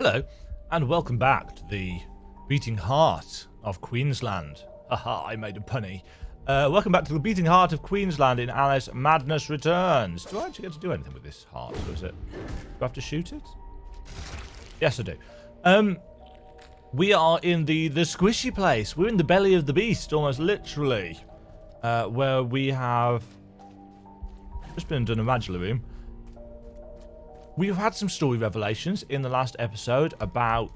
Hello, and welcome back to the beating heart of Queensland. Haha, I made a punny. Welcome back to the beating heart of Queensland in Alice Madness Returns. Do I actually get to do anything with this heart, or is it... Do I have to shoot it? Yes, I do. We are in the squishy place. We're in the belly of the beast, almost literally. Where we have just been done a Radula room. We've had some story revelations in the last episode about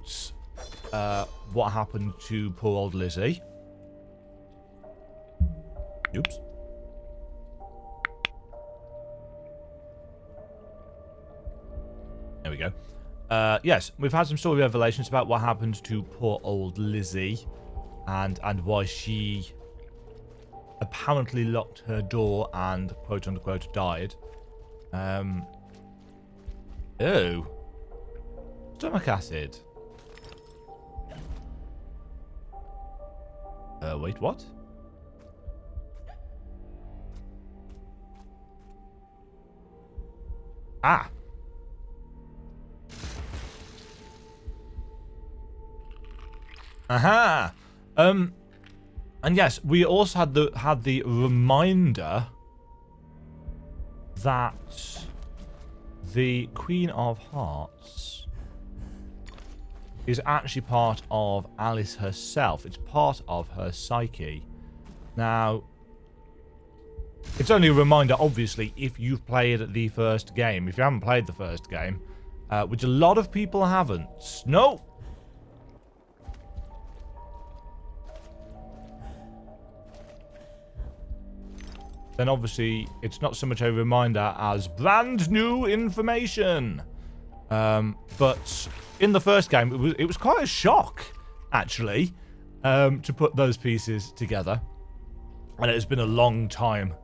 what happened to poor old Lizzie. Oops. There we go. Yes, we've had some story revelations about what happened to poor old Lizzie and why she apparently locked her door and quote-unquote died. Oh. Stomach acid. Wait, what? Ah. Aha. And yes, we also had the reminder that the Queen of Hearts is actually part of Alice herself. It's part of her psyche. Now, it's only a reminder, obviously, if you've played the first game. If you haven't played the first game, which a lot of people haven't. No! Then obviously it's not so much a reminder as brand new information. But in the first game, it was quite a shock, actually, to put those pieces together. And it has been a long time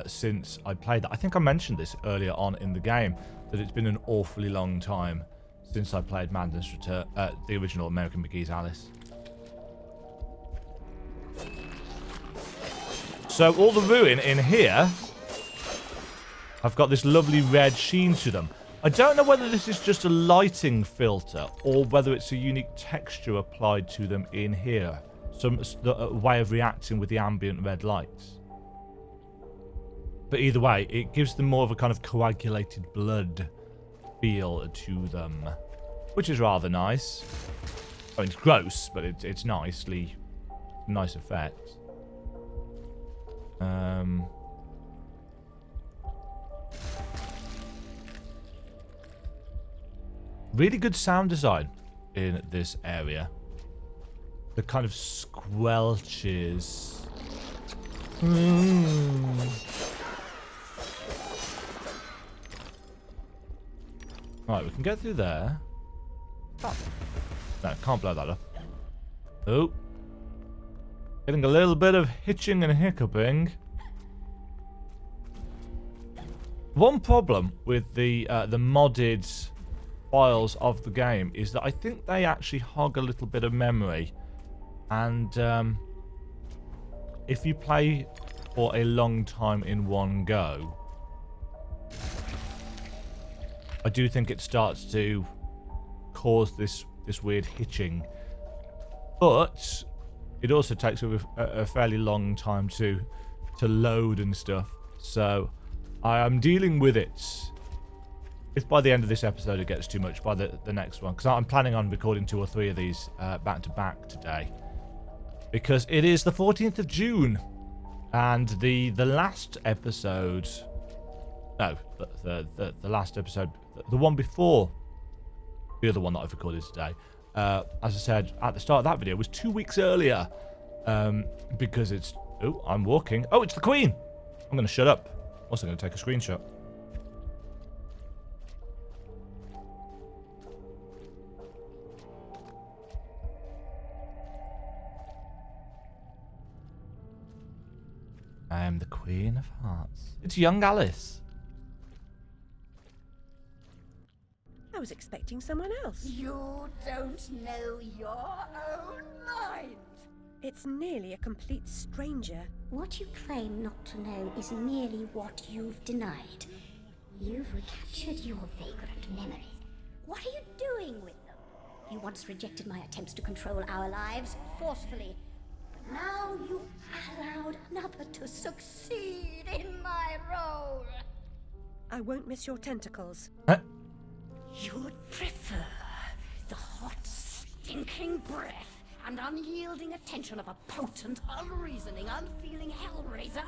since I played that. I think I mentioned this earlier on in the game, that it's been an awfully long time since I played Madness Return, the original American McGee's Alice. So all the ruin in here have got this lovely red sheen to them. I don't know whether this is just a lighting filter or whether it's a unique texture applied to them in here. Some way of reacting with the ambient red lights. But either way, it gives them more of a kind of coagulated blood feel to them, which is rather nice. I mean, it's gross, but it's nice effect. Really good sound design in this area. The kind of squelches. Right, we can get through there. Oh. No, can't blow that up. Oh. Getting a little bit of hitching and hiccuping. One problem with the modded files of the game is that I think they actually hog a little bit of memory. And if you play for a long time in one go, I do think it starts to cause this weird hitching. But it also takes a fairly long time to load and stuff. So I am dealing with it. If by the end of this episode it gets too much, by the next one. Because I'm planning on recording 2 or 3 of these back to back today. Because it is the 14th of June. And the last episode... No, the last episode... The one before the other one that I've recorded today. As I said at the start of that video, was 2 weeks earlier. Because it's... Oh, I'm walking. Oh, it's the Queen! I'm going to shut up. Also going to take a screenshot. I am the Queen of Hearts. It's young Alice. I was expecting someone else. You don't know your own mind. It's nearly a complete stranger. What you claim not to know is merely what you've denied. You've recaptured your vagrant memories. What are you doing with them? You once rejected my attempts to control our lives forcefully. But now you've allowed another to succeed in my role. I won't miss your tentacles. You'd prefer the hot, stinking breath and unyielding attention of a potent, unreasoning, unfeeling hellraiser?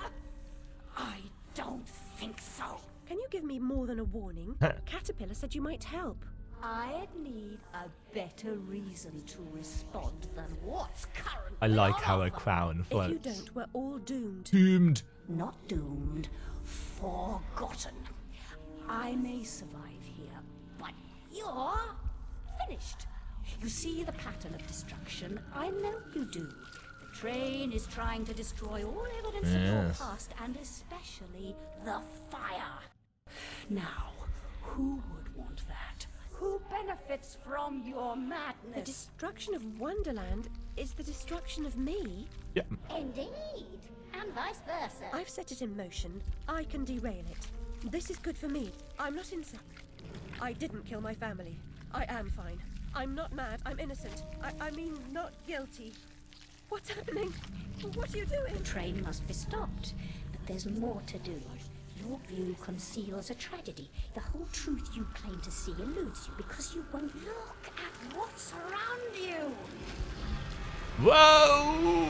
I don't think so. Can you give me more than a warning? Caterpillar said you might help. I'd need a better reason to respond than what's currently I like on how a offer. crown If you floats. don't, we're all doomed. Doomed. Not doomed, forgotten. I may survive here, but you're finished. You see the pattern of destruction? I know you do. The train is trying to destroy all evidence of your Yes. past, and especially the fire. Now, who would want that? Who benefits from your The madness? destruction of Wonderland is the destruction of me. Yeah. Indeed, and vice versa. I've set it in motion. I can derail it. This is good for me. I'm not insane. I didn't kill my family. I am fine. I'm not mad. I'm innocent. I mean, not guilty. What's happening? What are you doing? The train must be stopped, but there's more to do. Your view conceals a tragedy. The whole truth you claim to see eludes you because you won't look at what's around you. Whoa!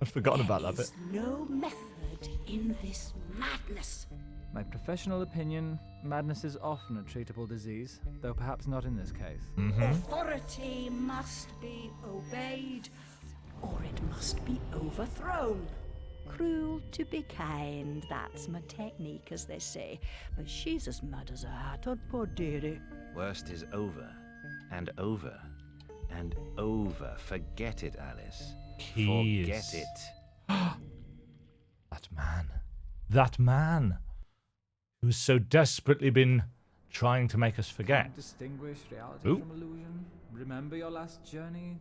I've forgotten about that bit. There's no method in this madness. My professional opinion, madness is often a treatable disease, though perhaps not in this case. Authority must be obeyed, or it must be overthrown. Cruel to be kind, that's my technique, as they say. But she's as mad as a hatter, poor dearie. Worst is over, and over, and over. Forget it, Alice. Keys. Forget it. That man. That man. Who's so desperately been trying to make us forget. Distinguish reality Ooh. from illusion. Remember your last journey?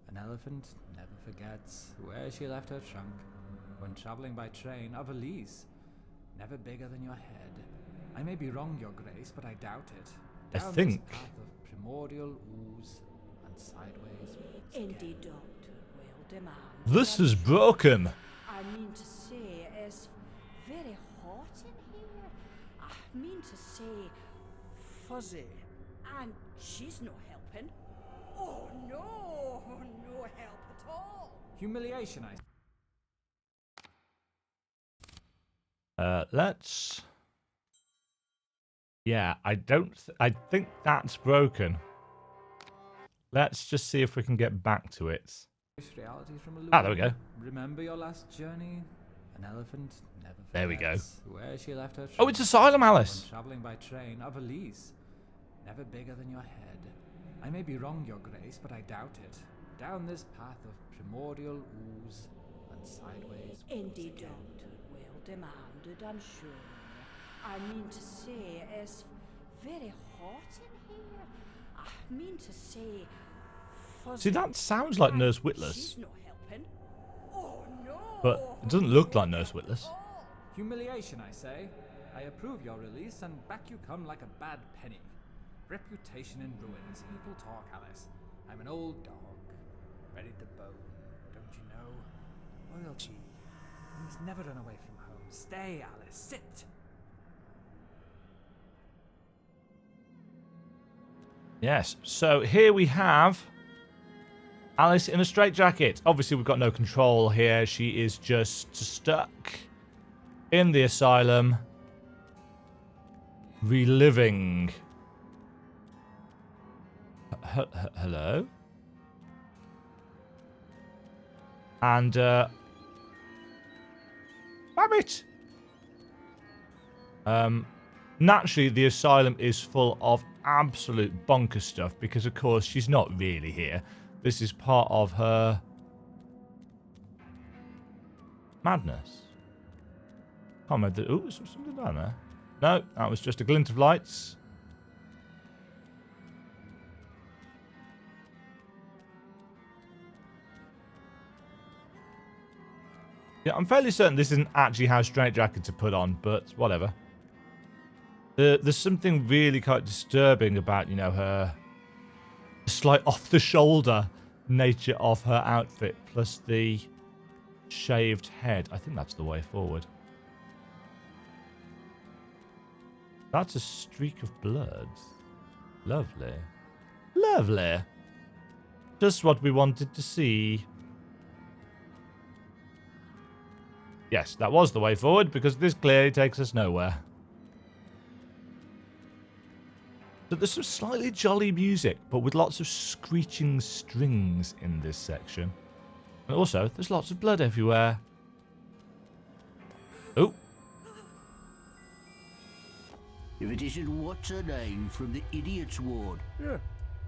An elephant never forgets where she left her trunk. When traveling by train, a valise, never bigger than your head. I may be wrong, Your Grace, but I doubt it. I Down think- this path of primordial ooze and sideways. once Indeed, again. Doctor, well demand. This is broken. I mean to say, it's very hot in here. I mean to say, fuzzy. And she's no helping. Oh no, no help at all. Humiliation, I Let's... Yeah, I think that's broken. Let's just see if we can get back to it. reality from illusion. Ah, there we go. Remember your last journey? An elephant never forgets There we go. where she left her Oh, it's Asylum, Alice. When traveling by train, a valise, never bigger than your head. I may be wrong, Your Grace, but I doubt it. Down this path of primordial ooze and sideways. once Indeed, again. Doctor, well demanded, I'm sure. I mean to say, it's very hot in here. I mean to say, fuzzy. See, that sounds like Nurse She's Whitler's, no helping. Oh no. but it doesn't look like Nurse Whitler's. Humiliation, I say. I approve your release, and back you come like a bad penny. Reputation in ruins. People talk, Alice. I'm an old dog, ready to bone. Don't you know? Loyalty. You must never run away from home. Stay, Alice. Sit. Yes, so here we have Alice in a straitjacket. Obviously, we've got no control here. She is just stuck in the asylum, reliving. Hello? And, Rabbit! Naturally, the asylum is full of absolute bonkers stuff because, of course, she's not really here. This is part of her madness. Can't remember. Ooh, is there something down there? No, that was just a glint of lights. Yeah, I'm fairly certain this isn't actually how straitjackets are put on, but whatever. There's something really quite disturbing about, you know, her slight off-the-shoulder nature of her outfit, plus the shaved head. I think that's the way forward. That's a streak of blood. Lovely. Lovely. Just what we wanted to see. Yes, that was the way forward, because this clearly takes us nowhere. So there's some slightly jolly music, but with lots of screeching strings in this section. And also, there's lots of blood everywhere. Oh. If it isn't what's her name from the idiot's ward. Yeah,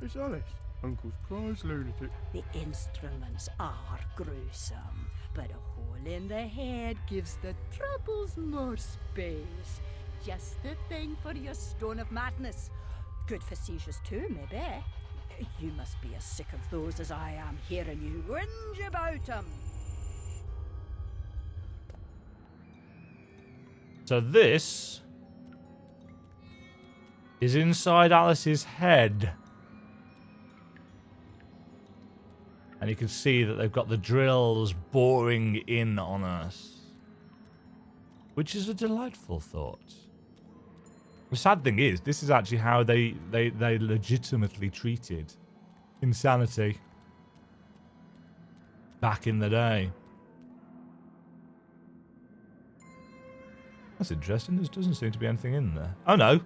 it's Alice, Uncle's prize lunatic. The instruments are gruesome, but a hole in the head gives the troubles more space. Just the thing for your stone of madness. Good for seizures too, maybe. You must be as sick of those as I am hearing you whinge about them. So this is inside Alice's head. And you can see that they've got the drills boring in on us. Which is a delightful thought. The sad thing is, this is actually how they legitimately treated insanity back in the day. That's interesting. There doesn't seem to be anything in there. Oh no.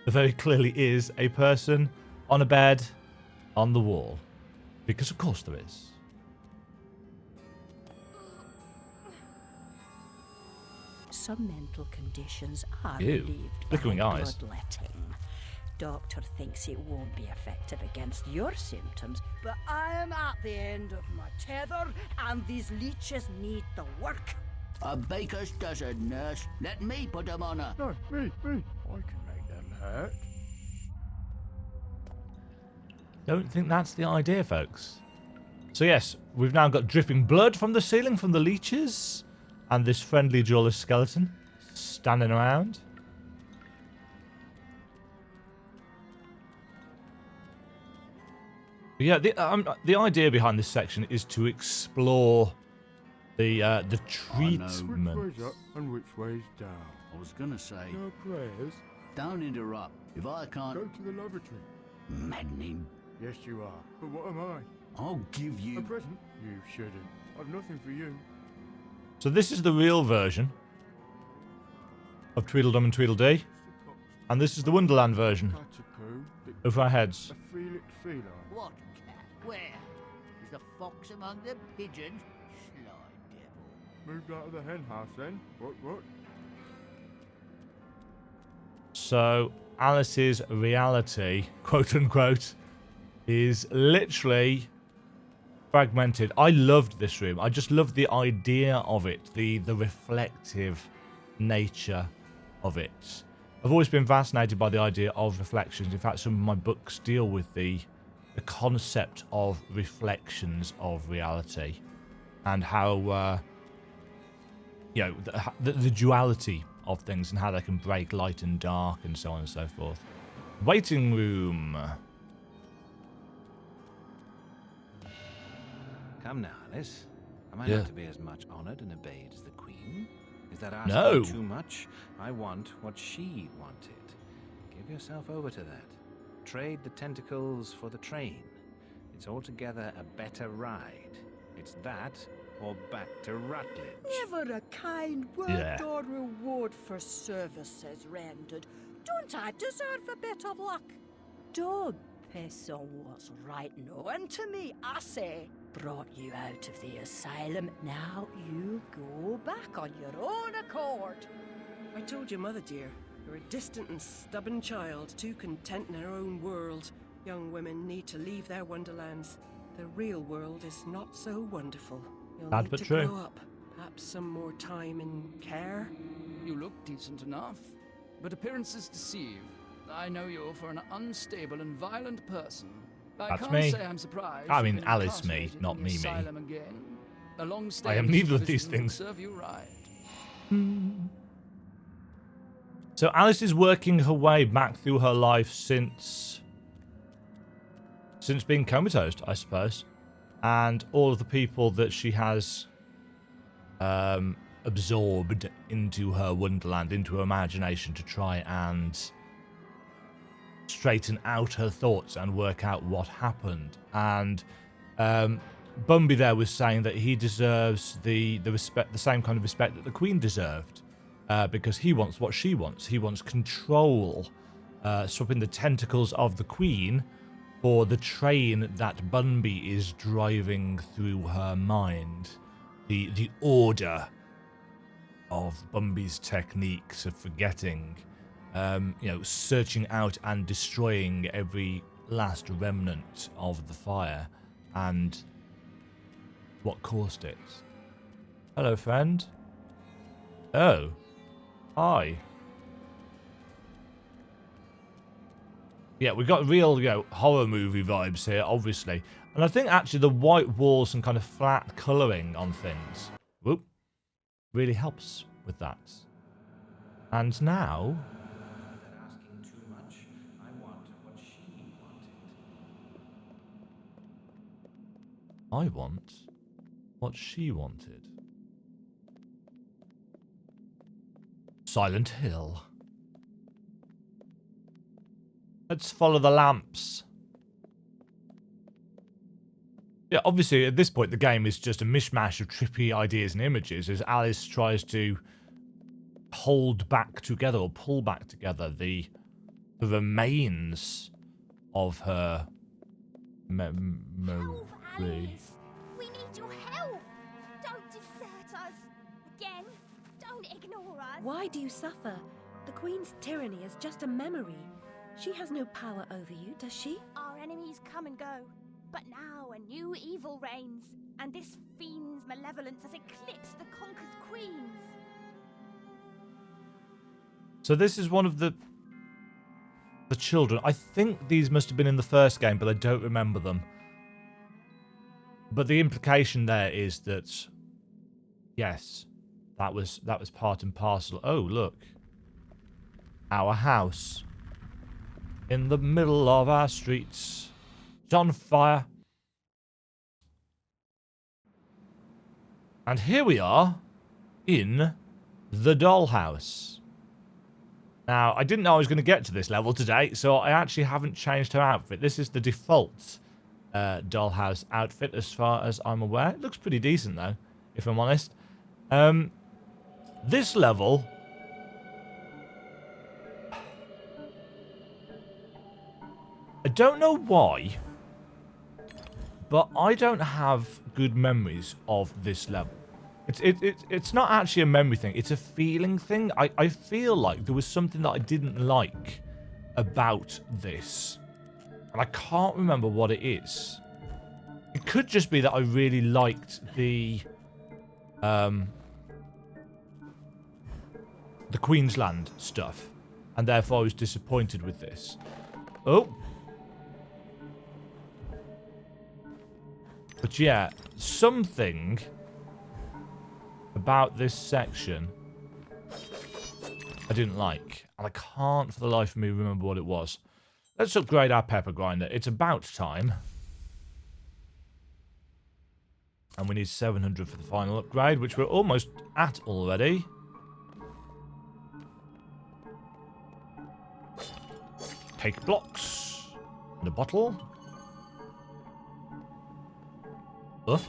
There very clearly is a person on a bed on the wall. Because of course there is. Some mental conditions are Ew. relieved Flickering by eyes. bloodletting. Doctor thinks it won't be effective against your symptoms, but I am at the end of my tether, and these leeches need the work. A baker's dozen, nurse. Let me put them on her. No, me. I can make them hurt. Don't think that's the idea, folks. So yes, we've now got dripping blood from the ceiling from the leeches. And this friendly jawless skeleton standing around. But yeah, the idea behind this section is to explore the treatment. Which way's up and which way's down? I was gonna say, No prayers. don't interrupt. If I can't... Go to the lavatory. Maddening. Yes, you are. But what am I? I'll give A you... present? You shouldn't. I've nothing for you. So this is the real version of Tweedledum and Tweedledee. And this is the Wonderland version. Catacomb. Over our heads. A Felix feline. What cat? Where? Is the fox among the pigeons? Sly devil. Moved out of the hen house then? What? So Alice's reality, quote unquote, is literally fragmented. I loved this room. I just loved the idea of it, the reflective nature of it. I've always been fascinated by the idea of reflections. In fact, some of my books deal with the concept of reflections of reality and how the duality of things and how they can break light and dark and so on and so forth. Waiting room. Come now, Alice. Am I Yeah. not to be as much honoured and obeyed as the Queen? Is that asking No. too much? I want what she wanted. Give yourself over to that. Trade the tentacles for the train. It's altogether a better ride. It's that or back to Rutledge. Never a kind word Yeah. or reward for services rendered. Don't I deserve a bit of luck? Don't piss on what's right known to me, I say. Brought you out of the asylum, now you go back on your own accord. I told your mother, dear. You're a distant and stubborn child, too content in her own world. Young women need to leave their wonderlands. The real world is not so wonderful. You'll Sad need but to true. grow up. Perhaps some more time and care. You look decent enough, but appearances deceive. I know you for an unstable and violent person. I That's can't me. say I'm surprised. I you've mean, been Alice me, incarcerated not in the me. asylum again. A long I am stay neither of supervision these would things. Serve you right. So Alice is working her way back through her life since since being comatose, I suppose. And all of the people that she has absorbed into her wonderland, into her imagination, to try and straighten out her thoughts and work out what happened. And Bumby there was saying that he deserves the same kind of respect that the Queen deserved, because he wants what she wants. He wants control, swapping the tentacles of the Queen for the train that Bumby is driving through her mind. The order of Bumby's techniques of forgetting, searching out and destroying every last remnant of the fire, and what caused it. Hello, friend. Oh. Hi. Yeah, we got real, horror movie vibes here, obviously. And I think actually the white walls and kind of flat colouring on things, really helps with that. And now, Asking too much. I want what she wanted. I want what she wanted. Silent Hill. Let's follow the lamps. Yeah, obviously at this point the game is just a mishmash of trippy ideas and images as Alice tries to hold back together or pull back together the remains of her memory. Alice! We need your help! Don't desert us! Again, don't ignore us! Why do you suffer? The Queen's tyranny is just a memory. She has no power over you, does she? Our enemies come and go, but now a new evil reigns, and this fiend's malevolence has eclipsed the conquered queens. So this is one of the children. I think these must have been in the first game, but I don't remember them. But the implication there is that, yes, that was part and parcel. Oh, look. Our house. In the middle of our streets. It's on fire. And here we are in the dollhouse. Now, I didn't know I was going to get to this level today, so I actually haven't changed her outfit. This is the default dollhouse outfit as far as I'm aware. It looks pretty decent, though, if I'm honest. This level... I don't know why, but I don't have good memories of this level. It's not actually a memory thing. It's a feeling thing. I feel like there was something that I didn't like about this. And I can't remember what it is. It could just be that I really liked the Queensland stuff. And therefore I was disappointed with this. Oh. But yeah, something about this section I didn't like. And I can't for the life of me remember what it was. Let's upgrade our pepper grinder. It's about time. And we need 700 for the final upgrade, which we're almost at already. Take blocks. And a bottle. Up.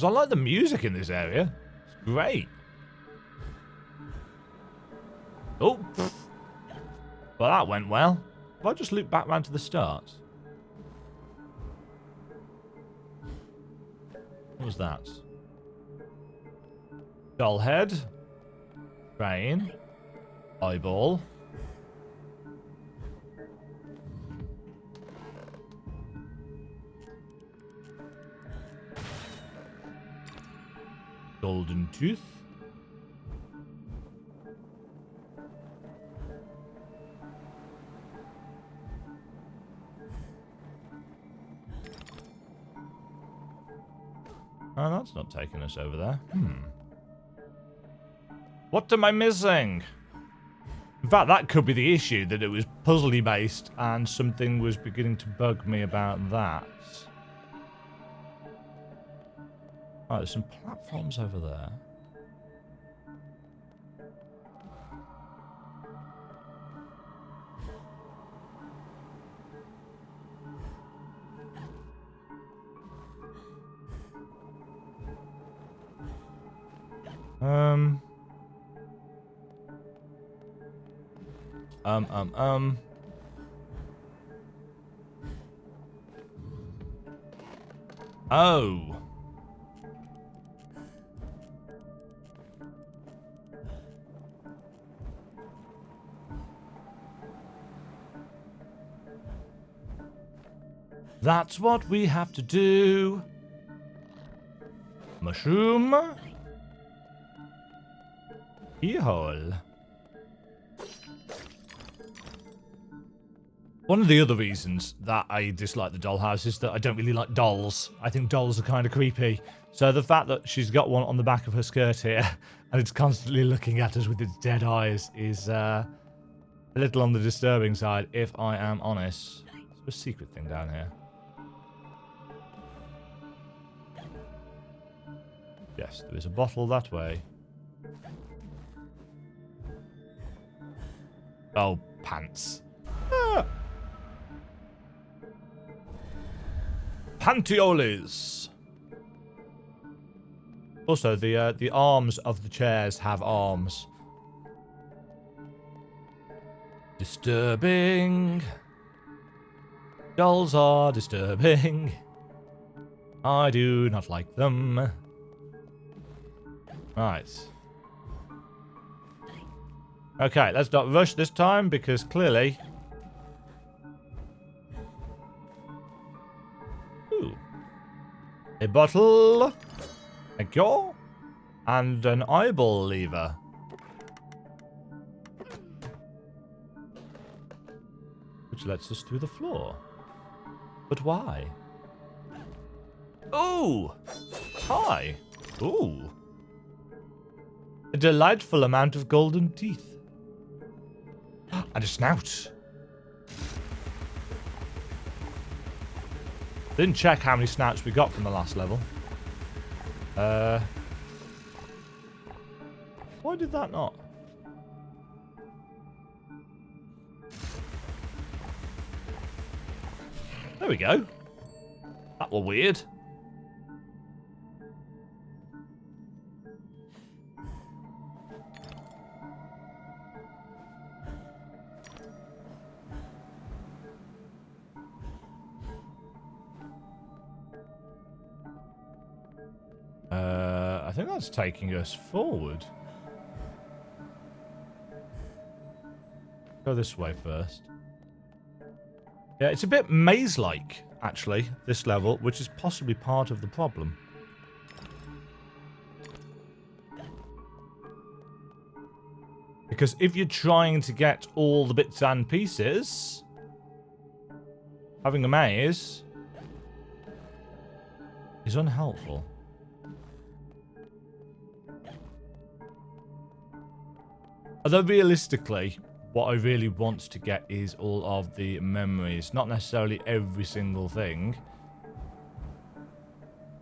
I like the music in this area. It's great. Oh. Well, that went well. If I just loop back round to the start. What was that? Doll head. Brain. Eyeball. Golden tooth. Oh, that's not taking us over there. What am I missing? In fact, that could be the issue, that it was puzzly based and something was beginning to bug me about that. Right, there's some platforms over there. Oh. That's what we have to do. Mushroom. Keyhole. One of the other reasons that I dislike the dollhouse is that I don't really like dolls. I think dolls are kind of creepy. So the fact that she's got one on the back of her skirt here and it's constantly looking at us with its dead eyes is a little on the disturbing side, if I am honest. There's a secret thing down here. Yes, there is a bottle that way. Oh, pants. Ah. Pantioles. Also, the arms of the chairs have arms. Disturbing. Dolls are disturbing. I do not like them. Right. Okay, let's not rush this time because clearly... Ooh. A bottle. Thank you. And an eyeball lever. Which lets us through the floor. But why? Ooh! Hi! Ooh! A delightful amount of golden teeth. And a snout. Didn't check how many snouts we got from the last level. Why did that not? There we go. That was weird. I think that's taking us forward. Go this way first. Yeah, it's a bit maze-like, actually, this level, which is possibly part of the problem. Because if you're trying to get all the bits and pieces, having a maze is unhelpful. Although realistically, what I really want to get is all of the memories, not necessarily every single thing.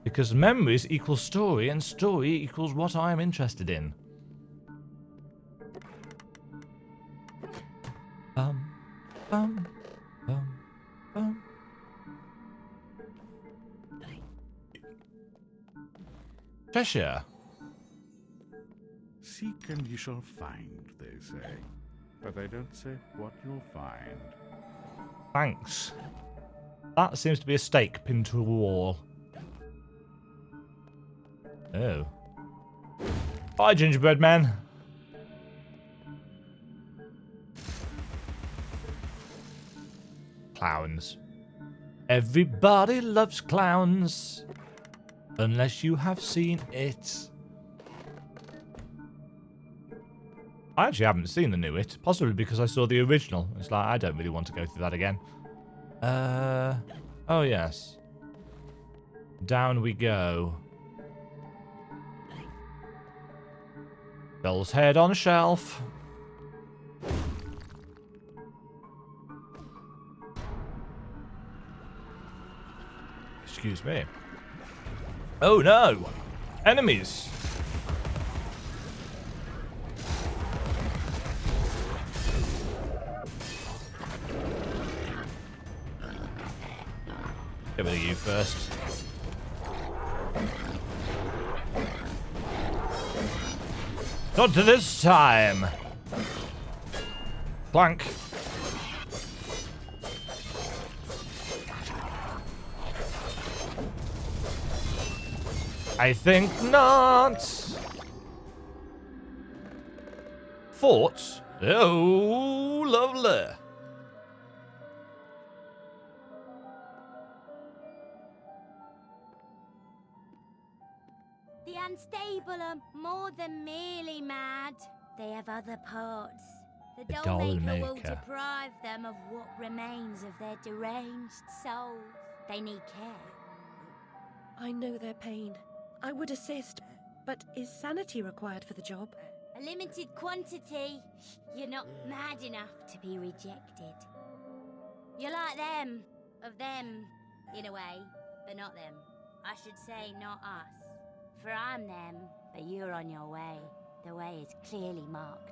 Because memories equal story, and story equals what I am interested in. Bum, bum, bum. Treasure. Seek and ye shall find, they say. But they don't say what you'll find. Thanks. That seems to be a stake pinned to a wall. Oh. Bye, gingerbread man. Clowns. Everybody loves clowns. Unless you have seen it. I actually haven't seen the new It, possibly because I saw the original. It's like, I don't really want to go through that again. Oh yes. Down we go. Doll's head on a shelf. Excuse me. Oh no! Enemies! Get rid of you first. Not to this time! Plank. I think not. Fort? Oh, lovely. The unstable are more than merely mad. They have other parts. The doll maker will deprive them of what remains of their deranged souls. They need care. I know their pain. I would assist, but is sanity required for the job? A limited quantity. You're not mad enough to be rejected. You're like them. Of them, in a way, but not them. I should say not us. For I'm them, but you're on your way. The way is clearly marked.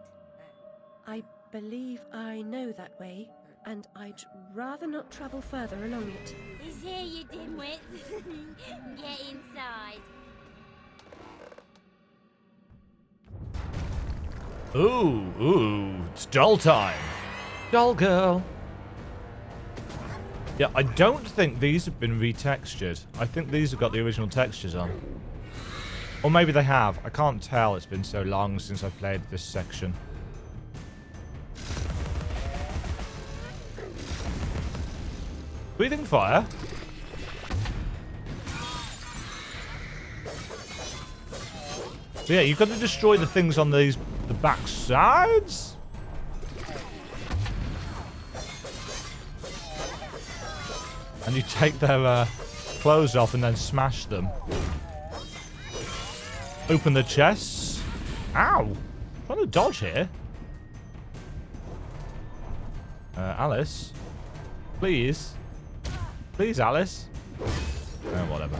I believe I know that way, and I'd rather not travel further along it. Is here, you dimwit. Get inside. Ooh, it's doll time. Doll girl. Yeah, I don't think these have been retextured. I think these have got the original textures on. Or maybe they have. I can't tell. It's been so long since I played this section. Breathing fire? So yeah, you've got to destroy the things on the back sides? And you take their clothes off and then smash them. Open the chests. Ow! I'm trying to dodge here. Alice? Please? Please, Alice? Whatever.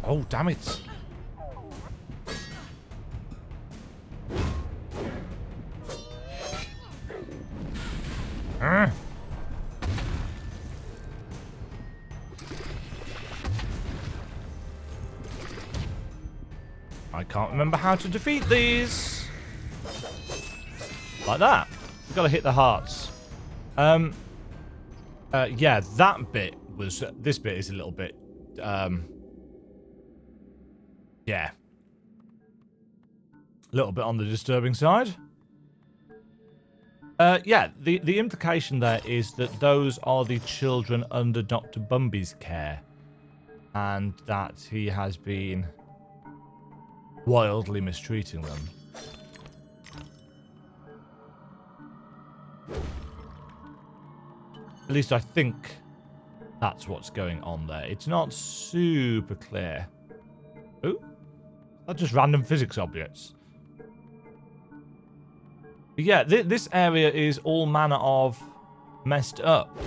Oh, damn it. I can't remember how to defeat these. Like that. We've got to hit the hearts. Yeah, that bit was... this bit is a little bit... yeah. A little bit on the disturbing side. Yeah, the implication there is that those are the children under Dr. Bumby's care. And that he has been wildly mistreating them. At least I think that's what's going on there. It's not super clear. Ooh, that's just random physics objects. But yeah, this area is all manner of messed up.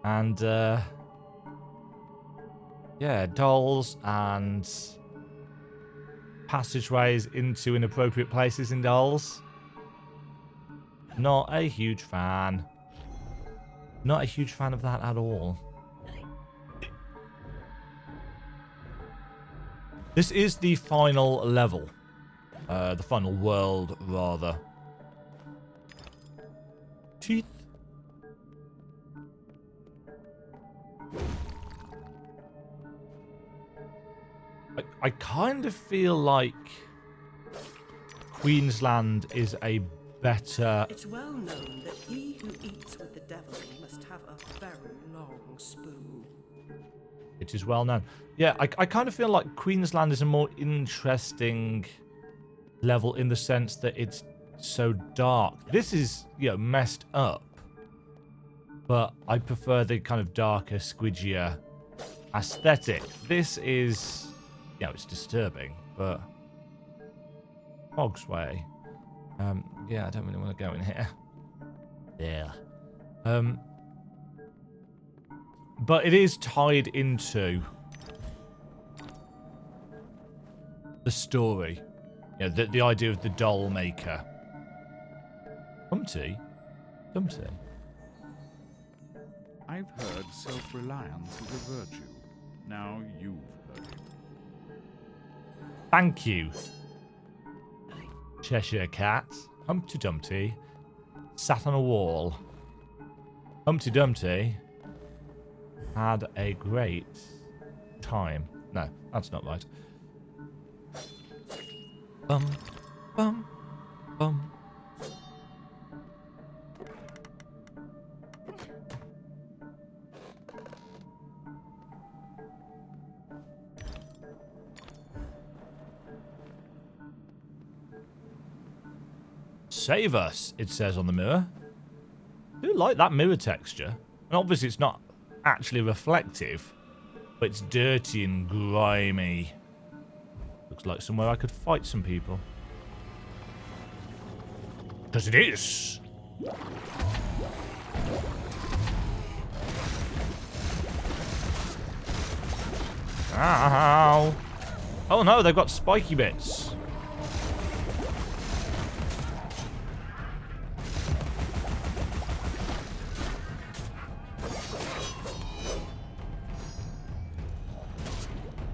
And, yeah, dolls and passageways into inappropriate places in dolls. Not a huge fan. Not a huge fan of that at all. This is the final level. The final world, rather. Teeth. I kind of feel like Queensland is a better... It's well known that he who eats with the devil must have a very long spoon. It is well known. Yeah, I kind of feel like Queensland is a more interesting level in the sense that it's so dark. This is, you know, messed up. But I prefer the kind of darker, squidgier aesthetic. This is... yeah, it's disturbing, but... Fog's Way. Yeah, I don't really want to go in here. Yeah. But it is tied into the story. You know, the idea of the doll maker. Humpty? Humpty? I've heard self-reliance is a virtue. Now you've heard it. Thank you. Cheshire Cat. Humpty Dumpty sat on a wall. Humpty Dumpty had a great time. No, that's not right. Bum, bum, bum. Save us, it says on the mirror. I do like that mirror texture. And obviously it's not actually reflective, but it's dirty and grimy. Looks like somewhere I could fight some people. Because it is. Ow. Oh no, they've got spiky bits.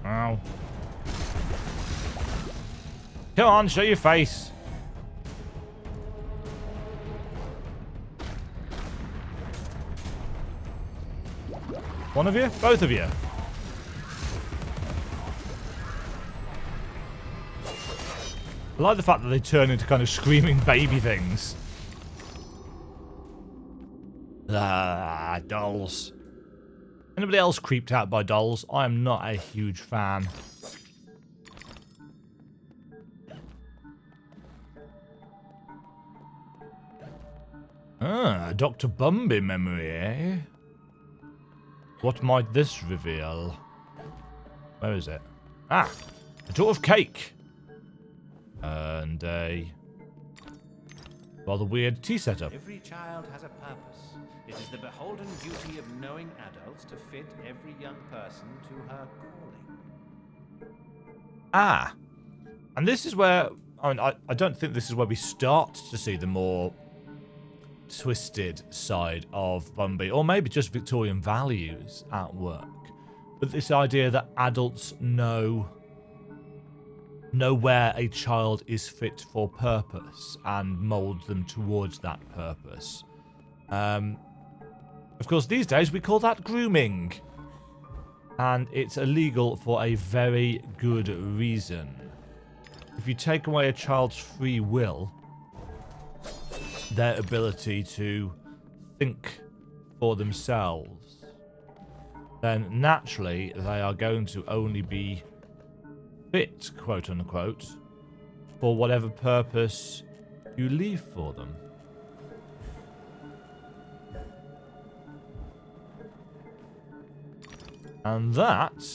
Ow. Come on, show your face. One of you? Both of you? I like the fact that they turn into kind of screaming baby things. Ah, dolls. Anybody else creeped out by dolls? I am not a huge fan. Ah, Dr. Bumby memory, eh? What might this reveal? Where is it? Ah, a door of cake. And a rather weird tea setup. Every child has a purpose. It is the beholden duty of knowing adults to fit every young person to her calling. Ah, and this is where I don't think this is where we start to see the more twisted side of Bumby, or maybe just Victorian values at work. But this idea that adults know where a child is fit for purpose and mould them towards that purpose. Of course, these days we call that grooming. And it's illegal for a very good reason. If you take away a child's free will, their ability to think for themselves, then naturally they are going to only be fit, quote unquote, for whatever purpose you leave for them. And that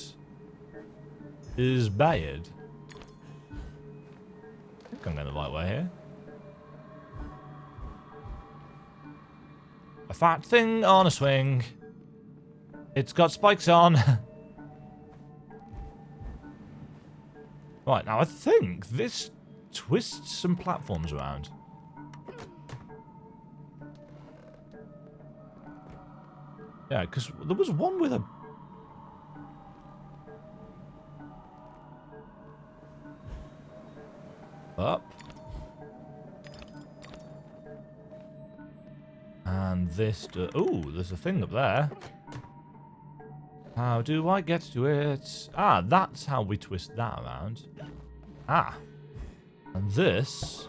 is bad. I think I'm going the right way here. A fat thing on a swing. It's got spikes on. Right, now I think this twists some platforms around. Yeah, because there was one with a... up. And this... ooh, there's a thing up there. How do I get to it? Ah, that's how we twist that around. Ah. And this...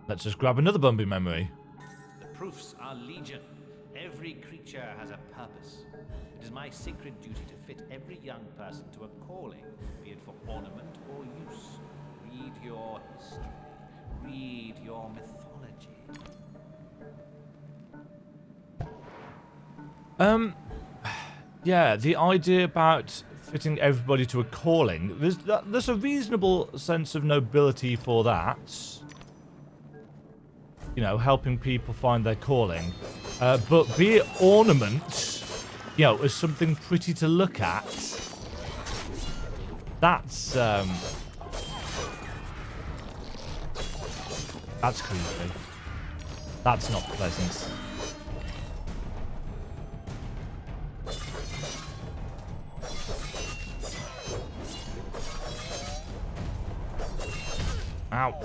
let's just grab another Bumby memory. The proofs are legion. Every creature has a purpose. It is my sacred duty to fit every young person to a calling, be it for ornament or use. Read your history. Read your mythology. Yeah, the idea about fitting everybody to a calling, there's a reasonable sense of nobility for that. you know, helping people find their calling. But be it ornament, you know, as something pretty to look at, that's creepy. That's not pleasant. Ow.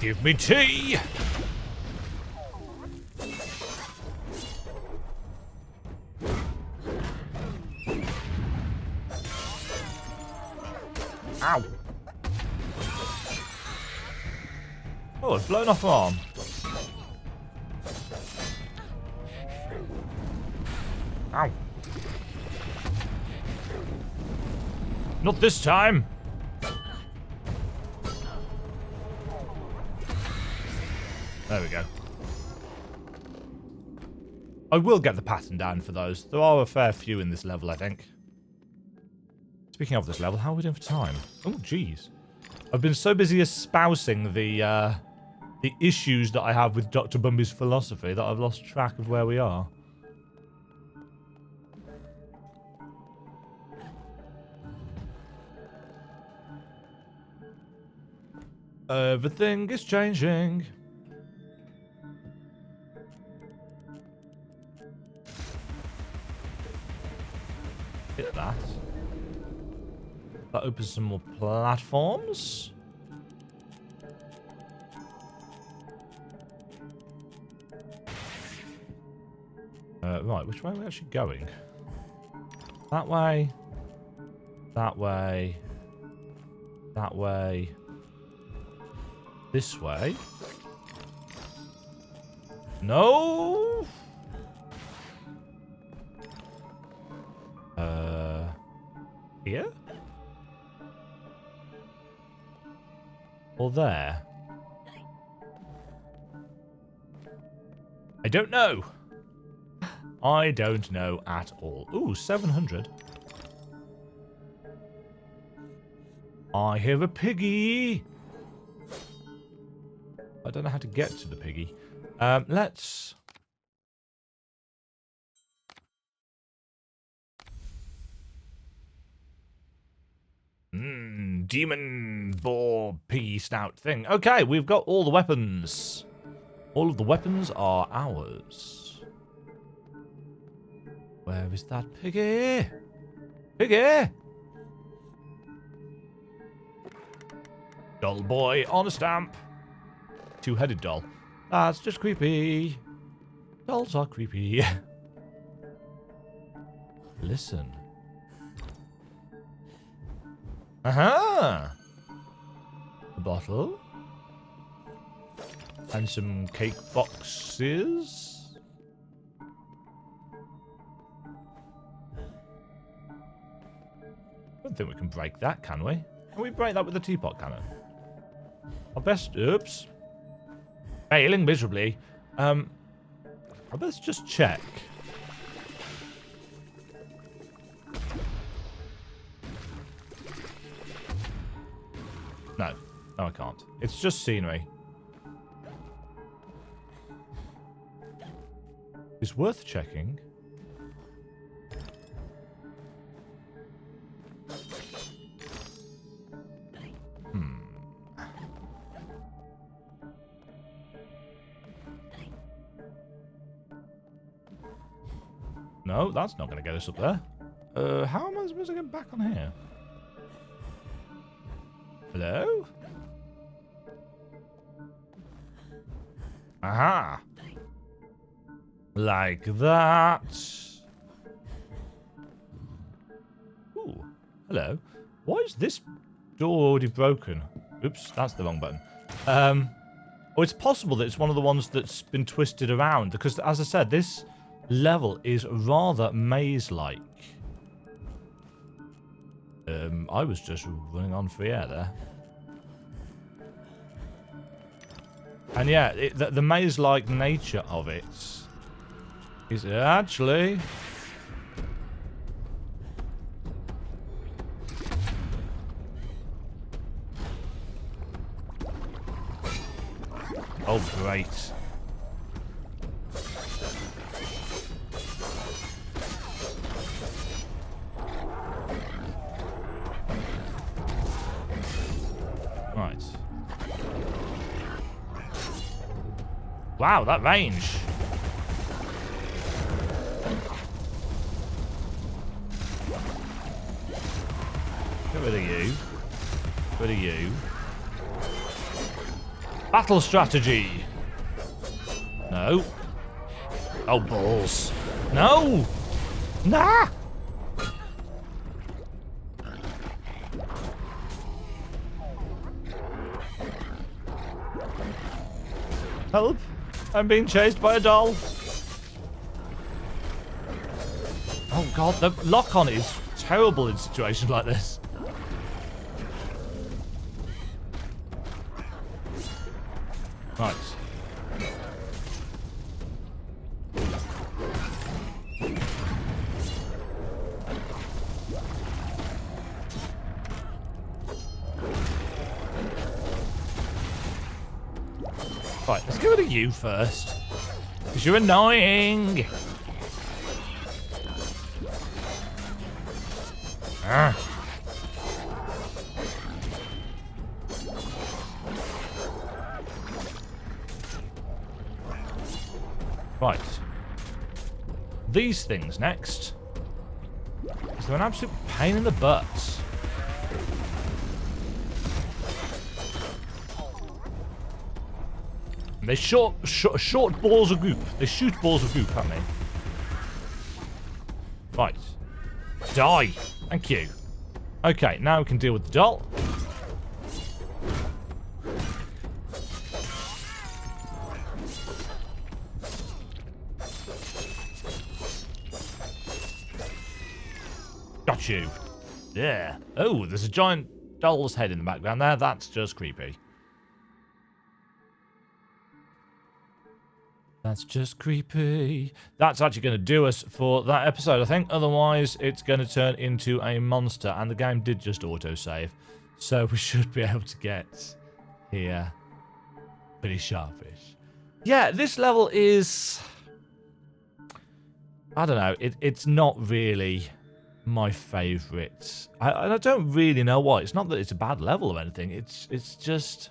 Give me tea! Ow! Oh, it's blown off my arm. Ow. Not this time! There we go. I will get the pattern down for those. There are a fair few in this level, I think. Speaking of this level, how are we doing for time? Oh, jeez. I've been so busy espousing the issues that I have with Dr. Bumby's philosophy that I've lost track of where we are. Everything is changing. Hit that. That opens some more platforms. Right, which way are we actually going? That way. That way. That way. This way. No! Here? Or there? I don't know. I don't know at all. Ooh, 700. I hear a piggy. I don't know how to get to the piggy. Let's... demon boar piggy snout thing. Okay, we've got all the weapons. All of the weapons are ours. Where is that piggy? Piggy! Doll boy on a stamp. Two-headed doll. That's just creepy. Dolls are creepy. Listen. Aha! A bottle. And some cake boxes. I don't think we can break that, can we? Can we break that with the teapot cannon? Our best... Oops. Failing miserably. Let's just check. No. No, I can't. It's just scenery. It's worth checking. No, that's not going to get us up there. How am I supposed to get back on here? Hello? Aha! Like that. Ooh, hello. Why is this door already broken? Oops, that's the wrong button. Oh, it's possible that it's one of the ones that's been twisted around, because, as I said, this level is rather maze-like. I was just running on free air there. And yeah, the maze-like nature of it is actually... Oh, great. Right. Wow, that range. Get rid of you. Get rid of you. Battle strategy. No. Oh, balls. No. Nah. Help. I'm being chased by a doll. Oh, God. The lock-on is terrible in situations like this. Right. Right, let's get rid of you first. Because you're annoying. Ah. Right. These things next. Because they're an absolute pain in the butt. And they short balls of goop. They shoot balls of goop at me. Right. Die. Thank you. Okay, now we can deal with the doll. Got you. Yeah. Oh, there's a giant doll's head in the background there. That's just creepy. That's just creepy. That's actually going to do us for that episode, I think. Otherwise, it's going to turn into a monster. And the game did just autosave. So we should be able to get here pretty sharpish. Yeah, this level is... I don't know. It's not really my favourite. I don't really know why. It's not that it's a bad level or anything. It's just...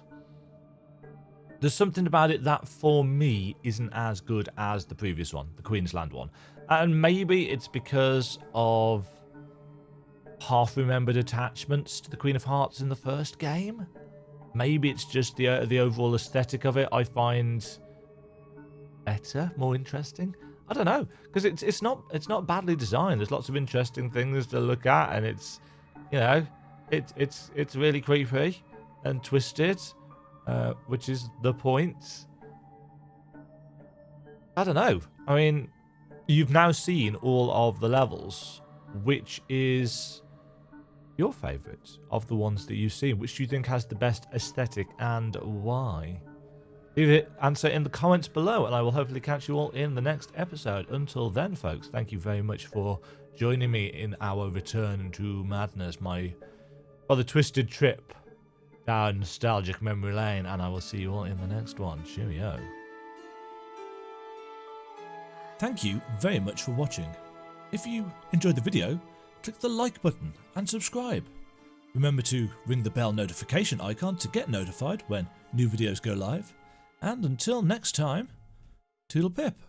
There's something about it that, for me, isn't as good as the previous one, the Queensland one. And maybe it's because of half-remembered attachments to the Queen of Hearts in the first game. Maybe it's just the overall aesthetic of it I find better, more interesting. I don't know, because it's not badly designed. There's lots of interesting things to look at, and it's, you know, it's really creepy and twisted. Which is the point. I don't know. I mean, you've now seen all of the levels. Which is your favourite of the ones that you've seen? Which do you think has the best aesthetic and why? Leave it answer in the comments below, and I will hopefully catch you all in the next episode. Until then, folks, thank you very much for joining me in our return to madness, my rather twisted trip down nostalgic memory lane, and I will see you all in the next one. Cheerio. Thank you very much for watching. If you enjoyed the video, click the like button and subscribe. Remember to ring the bell notification icon to get notified when new videos go live. And until next time, toodle pip.